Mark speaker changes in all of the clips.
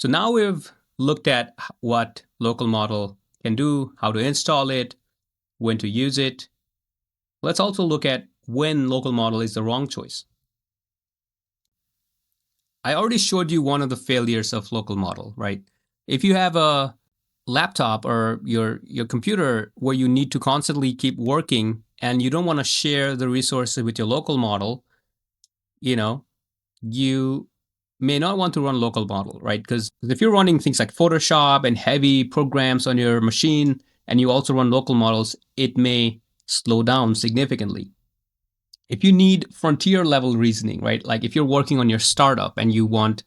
Speaker 1: So now we've looked at what local model can do, how to install it, when to use it. Let's also look at when local model is the wrong choice. I already showed you one of the failures of local model, right? If you have a laptop or your computer where you need to constantly keep working and you don't want to share the resources with your local model, you may not want to run local model, right? Because if you're running things like Photoshop and heavy programs on your machine and you also run local models, it may slow down significantly. If you need frontier level reasoning, right? Like if you're working on your startup and you want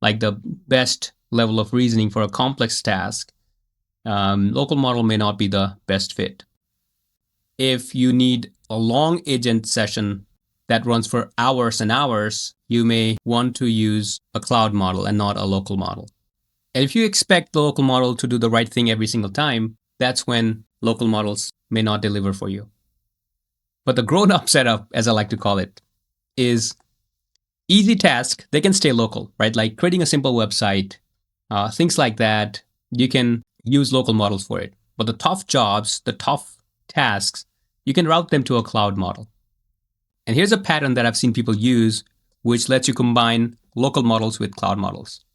Speaker 1: like the best level of reasoning for a complex task, local model may not be the best fit. If you need a long agent session that runs for hours and hours, you may want to use a cloud model and not a local model. And if you expect the local model to do the right thing every single time, that's when local models may not deliver for you. But the grown-up setup, as I like to call it, is easy task. They can stay local, right? Like creating a simple website, things like that. You can use local models for it. But the tough jobs, the tough tasks, you can route them to a cloud model. And here's a pattern that I've seen people use, which lets you combine local models with cloud models.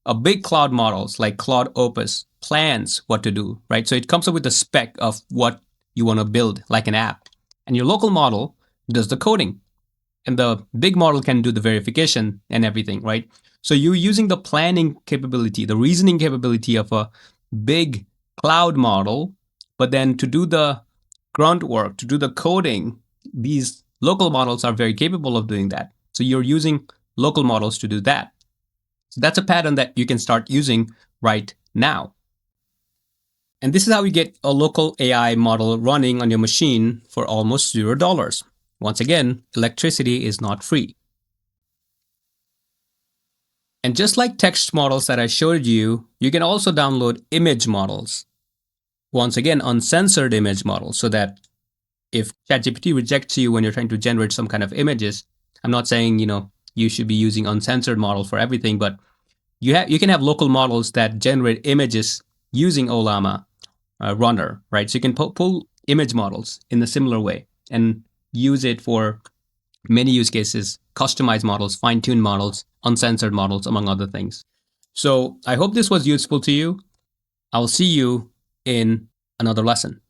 Speaker 1: A big cloud models like Claude Opus plans what to do, right? So it comes up with a spec of what you want to build, like an app. And your local model does the coding. And the big model can do the verification and everything, right? So you're using the planning capability, the reasoning capability of a big cloud model, but then to do the grunt work, to do the coding, these local models are very capable of doing that. So you're using local models to do that. So that's a pattern that you can start using right now. And this is how you get a local AI model running on your machine for almost $0. Once again, electricity is not free. And just like text models that I showed you, you can also download image models. Once again, uncensored image models, so that if ChatGPT rejects you when you're trying to generate some kind of images, I'm not saying, you should be using uncensored model for everything, but you can have local models that generate images using Ollama runner, right? So you can pull image models in a similar way and use it for many use cases, customized models, fine-tuned models, uncensored models, among other things. So I hope this was useful to you. I'll see you in another lesson.